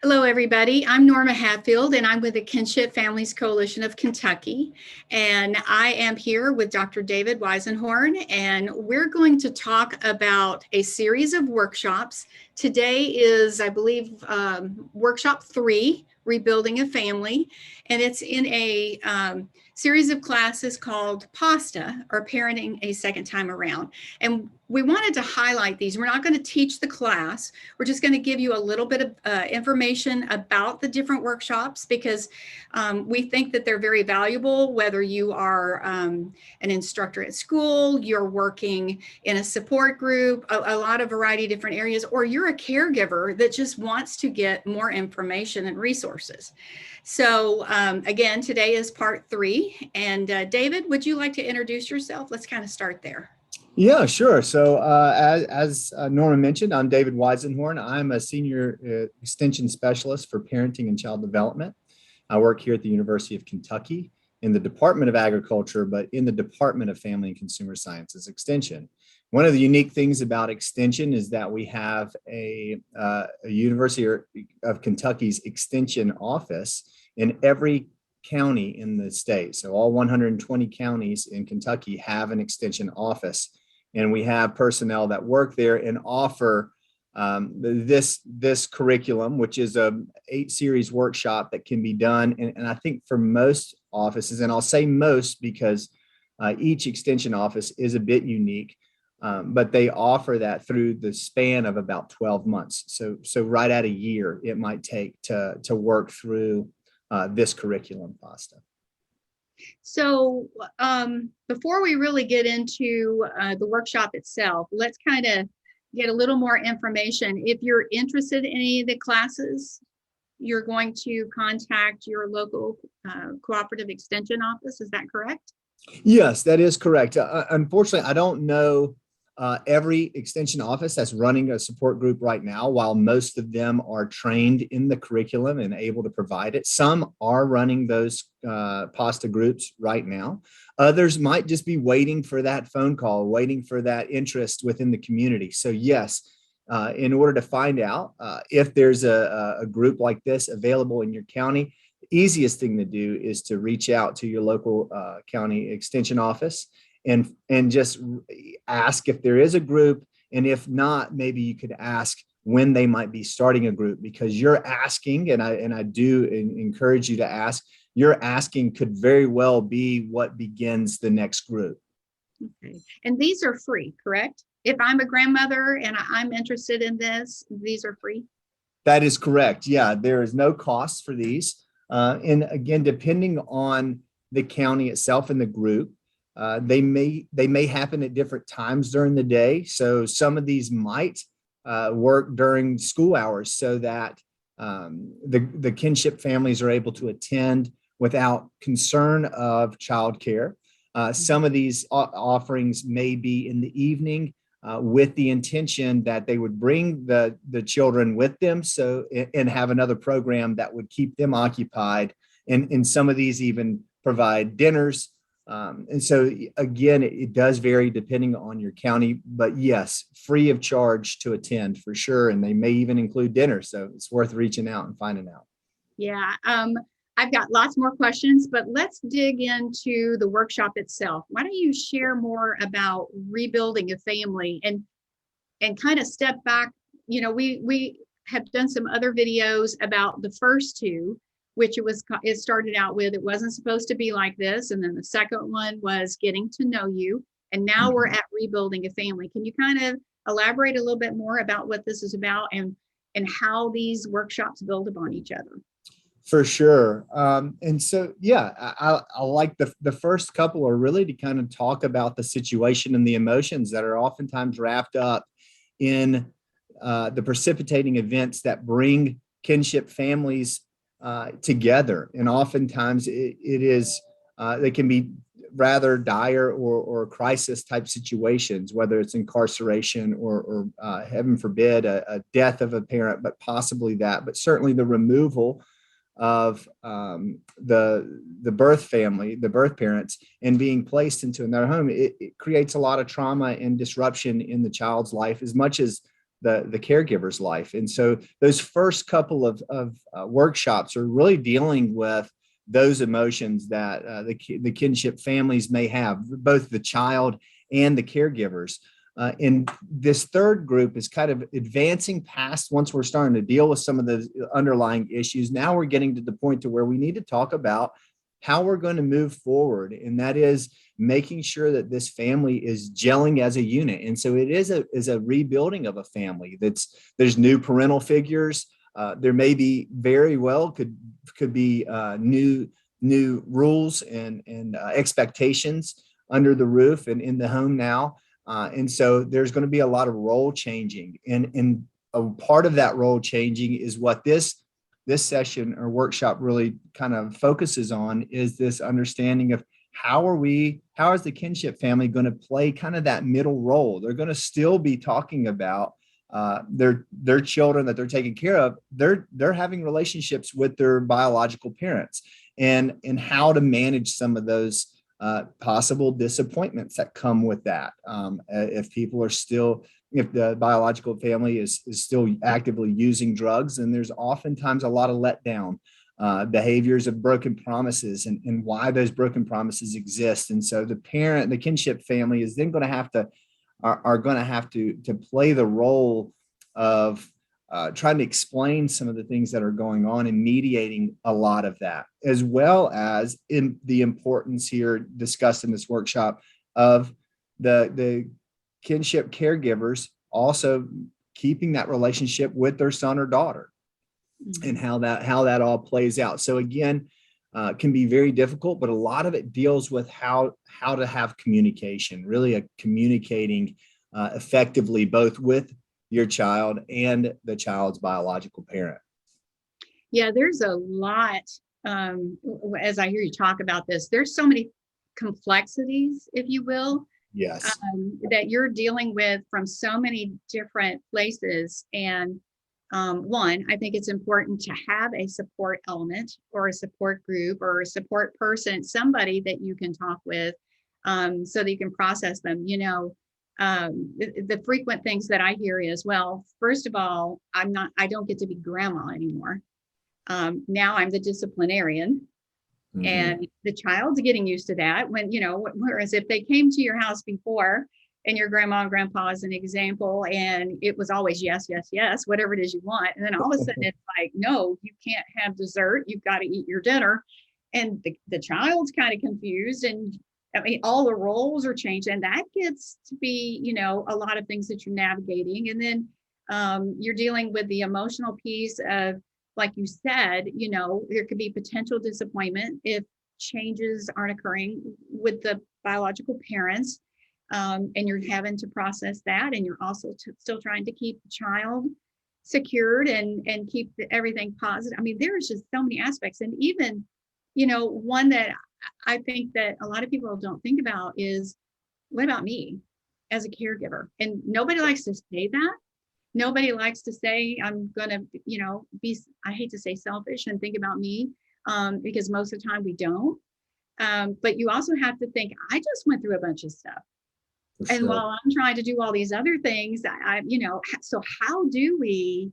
Hello, everybody. I'm Norma Hatfield, and I'm with the Kinship Families Coalition of Kentucky. And I am here with Dr. David Weisenhorn, and we're going to talk about a series of workshops. Today is, I believe, workshop 3, Rebuilding a Family, and it's in a series of classes called PASTA, or Parenting a Second Time Around. And we wanted to highlight these. We're not going to teach the class. We're just going to give you a little bit of information about the different workshops because we think that they're very valuable, whether you are an instructor at school, you're working in a support group, a lot of variety of different areas, or you're a caregiver that just wants to get more information and resources. So again, today is part 3. And David, would you like to introduce yourself? Let's kind of start there. Yeah, sure. So as Norma mentioned, I'm David Weisenhorn. I'm a senior extension specialist for parenting and child development. I work here at the University of Kentucky in the Department of Agriculture, but in the Department of Family and Consumer Sciences Extension. One of the unique things about Extension is that we have a University of Kentucky's Extension office in every county in the state. So all 120 counties in Kentucky have an Extension office. And we have personnel that work there and offer this curriculum, which is a 8-series workshop that can be done. And I think for most offices, and I'll say most because each extension office is a bit unique, but they offer that through the span of about 12 months. So right at a year, it might take to work through this curriculum, PASTA. So before we really get into the workshop itself, let's kind of get a little more information. If you're interested in any of the classes, you're going to contact your local cooperative extension office. Is that correct? Yes, that is correct. Unfortunately, I don't know every extension office that's running a support group right now, while most of them are trained in the curriculum and able to provide it. Some are running those PASTA groups right now. Others might just be waiting for that phone call, waiting for that interest within the community. So yes, in order to find out if there's a group like this available in your county, the easiest thing to do is to reach out to your local county extension office and just ask if there is a group. And if not, maybe you could ask when they might be starting a group, because you're asking, and I do encourage you to ask, your asking could very well be what begins the next group. Okay. And these are free, correct? If I'm a grandmother and I'm interested in this, these are free? That is correct. Yeah, there is no cost for these. And again, depending on the county itself and the group, they may happen at different times during the day. So some of these might work during school hours so that the kinship families are able to attend without concern of childcare. Some of these offerings may be in the evening with the intention that they would bring the children with them and have another program that would keep them occupied. And some of these even provide dinners. And so again, it does vary depending on your county, but yes, free of charge to attend for sure. And they may even include dinner. So it's worth reaching out and finding out. Yeah. I've got lots more questions, but let's dig into the workshop itself. Why don't you share more about rebuilding a family and kind of step back? You know, we have done some other videos about the first 2, which it started out with, it wasn't supposed to be like this. And then the second one was getting to know you. And now we're at rebuilding a family. Can you kind of elaborate a little bit more about what this is about and how these workshops build upon each other? For sure. And so, yeah, I like the first couple are really to kind of talk about the situation and the emotions that are oftentimes wrapped up in the precipitating events that bring kinship families together. And oftentimes they can be rather dire or crisis type situations, whether it's incarceration or heaven forbid, a death of a parent, but possibly that, but certainly the removal of the birth family, the birth parents, and being placed into another home. It creates a lot of trauma and disruption in the child's life, as much as the caregiver's life. And so those first couple of workshops are really dealing with those emotions that the kinship families may have, both the child and the caregivers. And this third group is kind of advancing past, once we're starting to deal with some of the underlying issues. Now we're getting to the point to where we need to talk about how we're going to move forward. And that is making sure that this family is gelling as a unit. And so it is a rebuilding of a family. There's new parental figures. There may be very well could be new rules and expectations under the roof and in the home now. And so there's going to be a lot of role changing. And a part of that role changing is what this session or workshop really kind of focuses on, is this understanding of how is the kinship family going to play kind of that middle role. They're going to still be talking about their children that they're taking care of. They're having relationships with their biological parents, and how to manage some of those possible disappointments that come with that. If the biological family is still actively using drugs, and there's oftentimes a lot of letdown behaviors of broken promises and why those broken promises exist. And so the kinship family is then going to have to play the role of trying to explain some of the things that are going on and mediating a lot of that, as well as in the importance here discussed in this workshop of the kinship caregivers also keeping that relationship with their son or daughter, and how that all plays out. So again, can be very difficult, but a lot of it deals with how to have communication, really communicating effectively, both with your child and the child's biological parent. Yeah, there's a lot, as I hear you talk about this, there's so many complexities, if you will, Yes. that you're dealing with from so many different places. And one, I think it's important to have a support element or a support group or a support person, somebody that you can talk with, so that you can process them. The frequent things that I hear is, well, first of all, I don't get to be grandma anymore. Now I'm the disciplinarian. Mm-hmm. And the child's getting used to that whereas if they came to your house before, and your grandma and grandpa as an example, and it was always yes, yes, yes, whatever it is you want. And then all of a sudden it's like, no, you can't have dessert. You've got to eat your dinner. And the child's kind of confused. And I mean, all the roles are changed, and that gets to be, a lot of things that you're navigating. And then you're dealing with the emotional piece of, like you said, there could be potential disappointment if changes aren't occurring with the biological parents. And you're having to process that, and you're also still trying to keep the child secured and keep everything positive. I mean, there's just so many aspects. And even, one that I think that a lot of people don't think about is, what about me as a caregiver? And nobody likes to say that. Nobody likes to say, I'm going to, I hate to say selfish and think about me, because most of the time we don't. But you also have to think, I just went through a bunch of stuff. Sure. And while I'm trying to do all these other things, so how do we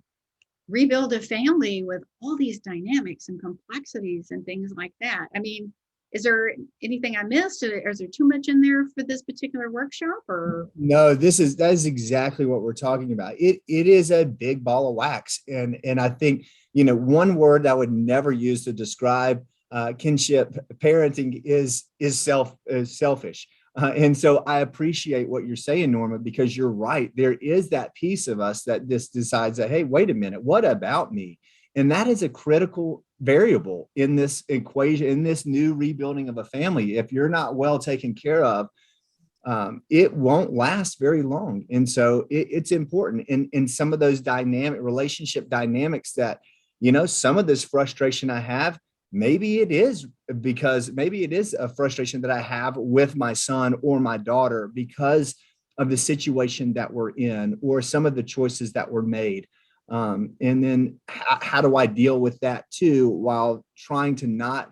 rebuild a family with all these dynamics and complexities and things like that? I mean, is there anything I missed? Or is there too much in there for this particular workshop? Or no, that is exactly what we're talking about. It is a big ball of wax, and I think one word I would never use to describe kinship parenting is selfish. And so I appreciate what you're saying, Norma, because you're right. There is that piece of us that just decides that, hey, wait a minute, what about me? And that is a critical variable in this equation, in this new rebuilding of a family. If you're not well taken care of, it won't last very long. And so it's important in some of those relationship dynamics that, some of this frustration I have, maybe it is a frustration that I have with my son or my daughter because of the situation that we're in, or some of the choices that were made. And then how do I deal with that too, while trying to not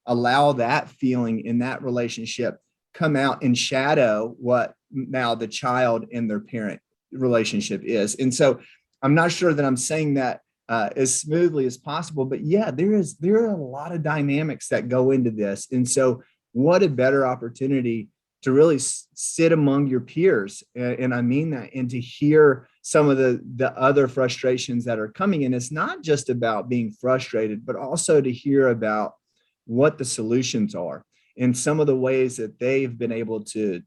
allow that feeling in that relationship come out and shadow what now the child and their parent relationship is. And so I'm not sure that I'm saying that as smoothly as possible, but yeah, there are a lot of dynamics that go into this. And so what a better opportunity to really sit among your peers. And I mean that, and to hear some of the other frustrations that are coming. And it's not just about being frustrated, but also to hear about what the solutions are and some of the ways that they've been able to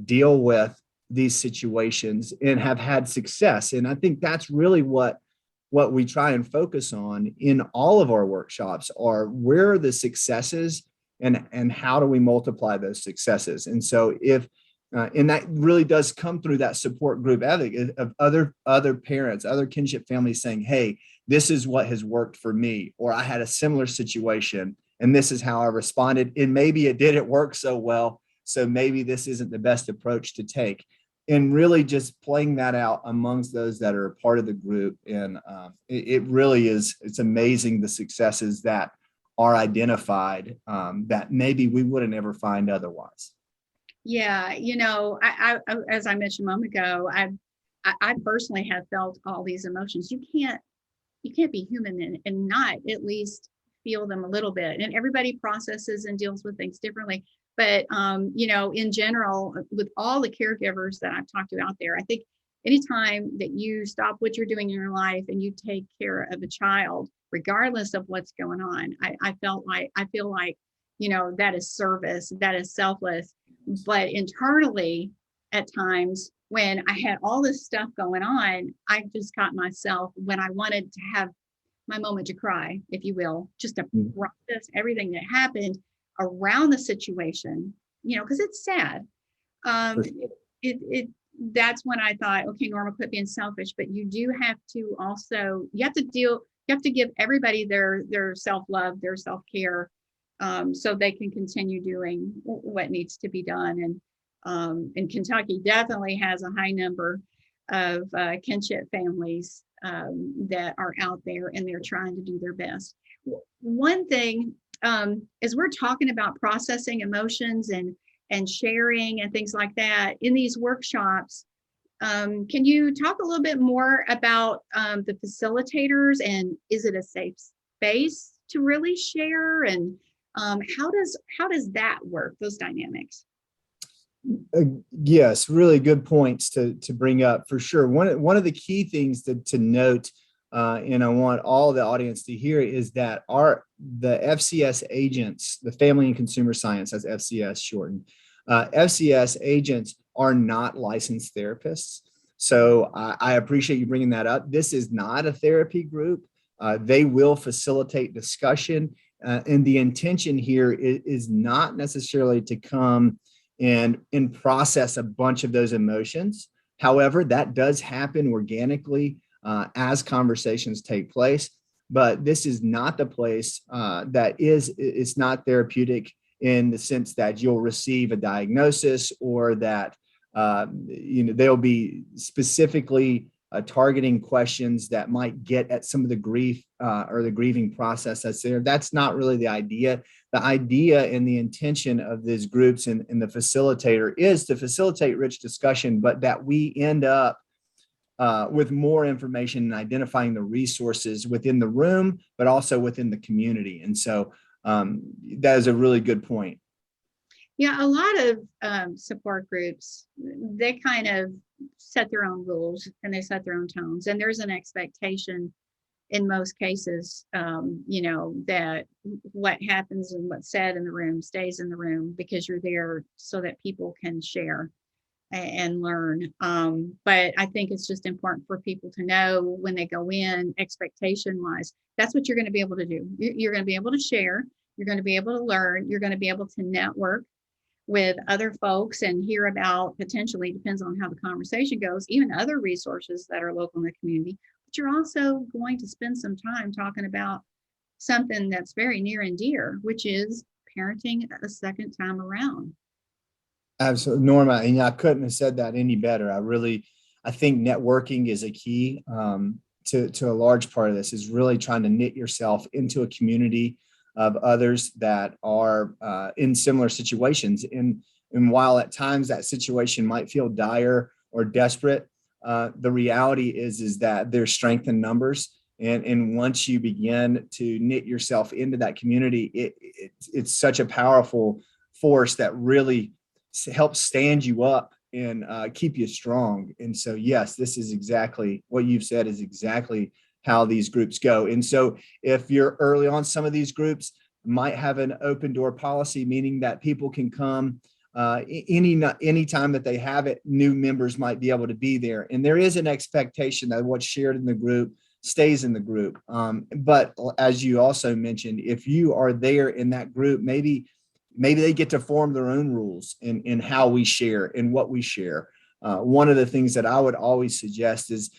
deal with these situations and have had success. And I think that's really what we try and focus on in all of our workshops are where are the successes and how do we multiply those successes. And so and that really does come through that support group ethic of other parents, other kinship families saying, hey, this is what has worked for me, or I had a similar situation and this is how I responded. And maybe it didn't work so well, so maybe this isn't the best approach to take. And really just playing that out amongst those that are a part of the group. And it really is, it's amazing the successes that are identified that maybe we wouldn't ever find otherwise. Yeah, I as I mentioned a moment ago, I personally have felt all these emotions. You can't be human and not at least feel them a little bit. And everybody processes and deals with things differently. But in general, with all the caregivers that I've talked to out there, I think anytime that you stop what you're doing in your life and you take care of a child, regardless of what's going on, I feel like that is service, that is selfless. But internally, at times when I had all this stuff going on, I just caught myself when I wanted to have my moment to cry, if you will, just to process everything that happened around the situation, because it's sad. That's when I thought, okay, Norma, quit being selfish, but you do have to also, you have to give everybody their self-love, their self-care, so they can continue doing what needs to be done. And Kentucky definitely has a high number of kinship families that are out there and they're trying to do their best. One thing, as we're talking about processing emotions and sharing and things like that in these workshops, can you talk a little bit more about the facilitators, and is it a safe space to really share, and how does that work, those dynamics? Yes, really good points to bring up for sure. One of the key things to note, and I want all the audience to hear, is that the FCS agents, the Family and Consumer Science, as FCS shortened, FCS agents are not licensed therapists. So I appreciate you bringing that up. This is not a therapy group. They will facilitate discussion, and the intention here is not necessarily to come and process a bunch of those emotions. However, that does happen organically as conversations take place. But this is not the place it's not therapeutic in the sense that you'll receive a diagnosis, or that they'll be specifically targeting questions that might get at some of the grief or the grieving process that's there. That's not really the idea. The idea and the intention of these groups and the facilitator is to facilitate rich discussion, but that we end up with more information and identifying the resources within the room, but also within the community. And so that is a really good point. Yeah, a lot of support groups, they kind of set their own rules and they set their own tones. And there's an expectation in most cases, that what happens and what's said in the room stays in the room, because you're there so that people can share and learn. But I think it's just important for people to know when they go in, expectation wise, that's what you're going to be able to do. You're going to be able to share, you're going to be able to learn, you're going to be able to network with other folks and hear about, potentially, depends on how the conversation goes, even other resources that are local in the community. But you're also going to spend some time talking about something that's very near and dear, which is parenting a second time around. Absolutely, Norma, and I couldn't have said that any better. I think networking is a key to a large part of this, is really trying to knit yourself into a community of others that are in similar situations. And while at times that situation might feel dire or desperate, the reality is that there's strength in numbers. And once you begin to knit yourself into that community, it's such a powerful force that really helps stand you up and keep you strong. And so, yes, this is exactly what you've said is exactly how these groups go. And so if you're early on, some of these groups might have an open door policy, meaning that people can come any time that they have it. New members might be able to be there. And there is an expectation that what's shared in the group stays in the group. But as you also mentioned, if you are there in that group, maybe they get to form their own rules in how we share and what we share. One of the things that I would always suggest is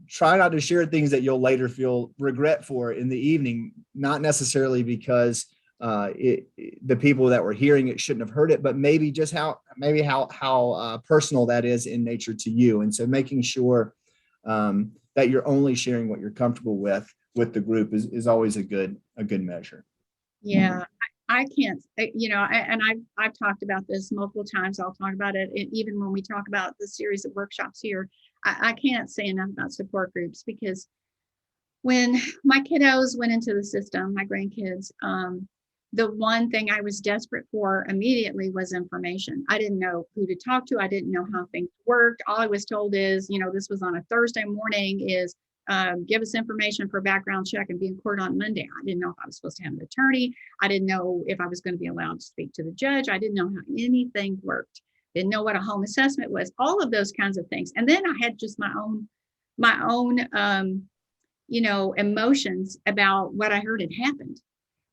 try not to share things that you'll later feel regret for in the evening, not necessarily because the people that were hearing it shouldn't have heard it, but maybe just how personal that is in nature to you. And so making sure that you're only sharing what you're comfortable with the group is always a good measure. Yeah, I can't, I've talked about this multiple times. I'll talk about it even when we talk about the series of workshops here. I can't say enough about support groups, because when my kiddos went into the system, my grandkids, the one thing I was desperate for immediately was information. I didn't know who to talk to. I didn't know how things worked. All I was told is, this was on a Thursday morning, is give us information for background check and be in court on Monday. I didn't know if I was supposed to have an attorney. I didn't know if I was going to be allowed to speak to the judge. I didn't know how anything worked. Didn't know what a home assessment was, all of those kinds of things. And then I had just my own emotions about what I heard had happened.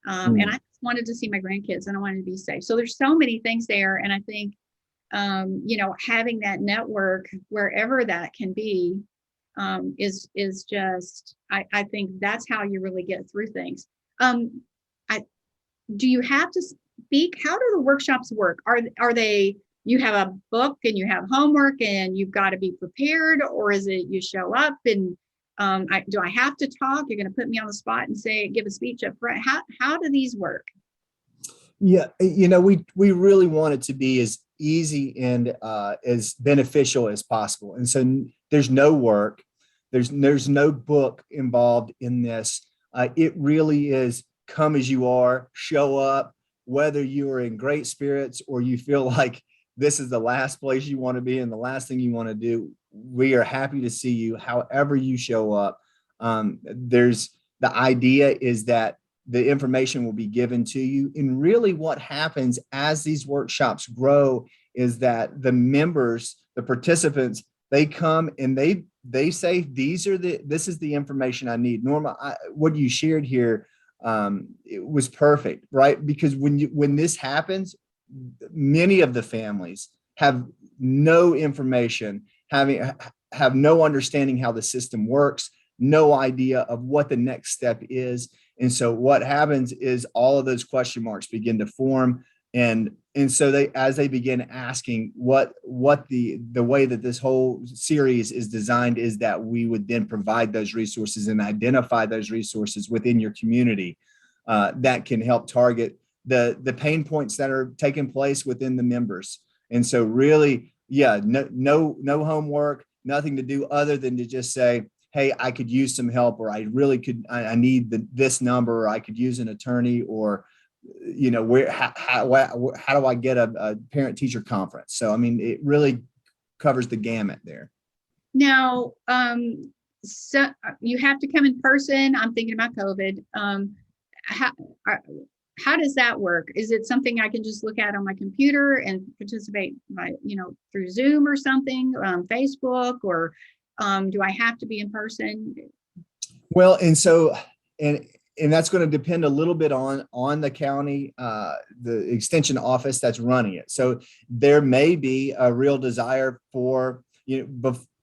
And I just wanted to see my grandkids and I wanted to be safe. So there's so many things there. And I think, having that network wherever that can be, is just, I think that's how you really get through things. Do you have to speak? How do the workshops work? Are they, you have a book and you have homework and you've got to be prepared, or is it you show up and do I have to talk? You're going to put me on the spot and give a speech up front. How do these work? Yeah, we really want it to be as easy and as beneficial as possible. And so there's no work, there's no book involved in this. It really is come as you are, show up, whether you are in great spirits or you feel like this is the last place you want to be and the last thing you want to do. We are happy to see you however you show up. The idea is that the information will be given to you. And really what happens as these workshops grow is that the members, the participants, they come and they say, this is the information I need. Norma, what you shared here, it was perfect, right? Because when this happens, many of the families have no information, have no understanding how the system works, no idea of what the next step is. And so what happens is all of those question marks begin to form. And so as they begin asking what the way that this whole series is designed is that we would then provide those resources and identify those resources within your community that can help target the pain points that are taking place within the members. And so really, yeah, no homework, nothing to do other than to just say, hey, I could use some help, or I need this number, or I could use an attorney, or, how do I get a parent teacher conference? So, I mean, it really covers the gamut there. Now, so you have to come in person. I'm thinking about COVID. How does that work? Is it something I can just look at on my computer and participate through Zoom or something, Facebook, or do I have to be in person? Well, and that's going to depend a little bit on the county, the extension office that's running it. So there may be a real desire for,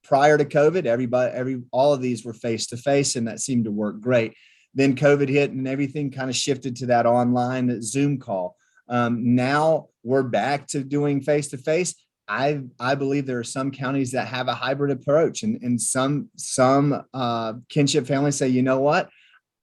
prior to COVID, all of these were face-to-face, and that seemed to work great. Then COVID hit and everything kind of shifted to that online Zoom call. Now we're back to doing face-to-face. I believe there are some counties that have a hybrid approach, and some kinship families say, you know what,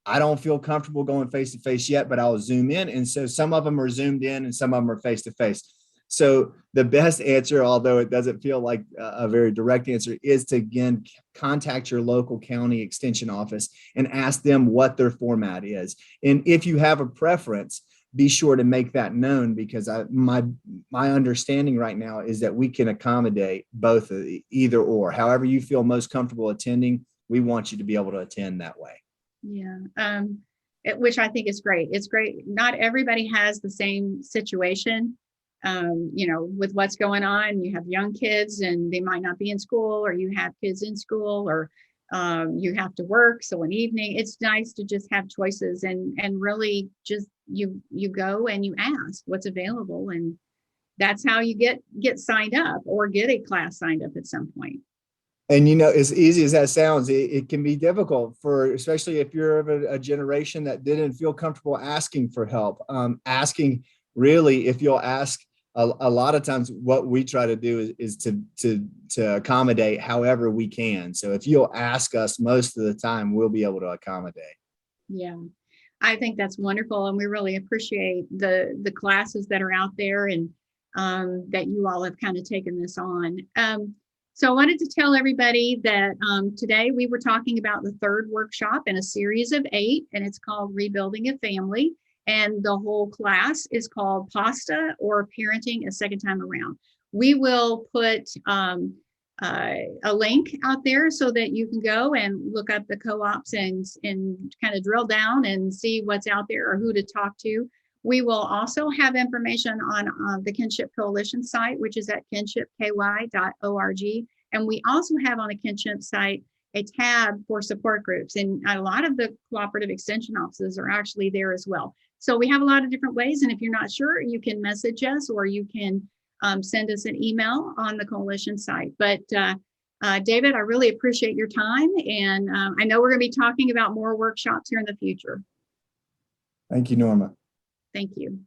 I don't feel comfortable going face-to-face yet, but I'll Zoom in. And so some of them are Zoomed in and some of them are face-to-face. So the best answer, although it doesn't feel like a very direct answer, is to again contact your local county extension office and ask them what their format is. And if you have a preference, be sure to make that known, because my understanding right now is that we can accommodate both, either or. However you feel most comfortable attending, we want you to be able to attend that way. Yeah. Which I think is great. It's great. Not everybody has the same situation. With what's going on, you have young kids and they might not be in school, or you have kids in school, or you have to work. So an evening, it's nice to just have choices and really just you go and you ask what's available, and that's how you get signed up or get a class signed up at some point. And as easy as that sounds, it can be difficult especially if you're of a generation that didn't feel comfortable asking for help. Asking, really, if you'll ask, a lot of times what we try to do is to accommodate however we can. So if you'll ask us, most of the time we'll be able to accommodate. Yeah, I think that's wonderful, and we really appreciate the classes that are out there, and that you all have kind of taken this on. So I wanted to tell everybody that today we were talking about the third workshop in a series of 8, and it's called Rebuilding a Family. And the whole class is called PASTA, or Parenting a Second Time Around. We will put a link out there so that you can go and look up the co-ops and kind of drill down and see what's out there or who to talk to. We will also have information on the Kinship Coalition site, which is at kinshipky.org. And we also have on the Kinship site a tab for support groups. And a lot of the cooperative extension offices are actually there as well. So we have a lot of different ways. And if you're not sure, you can message us, or you can send us an email on the coalition site. But David, I really appreciate your time. And I know we're going to be talking about more workshops here in the future. Thank you, Norma. Thank you.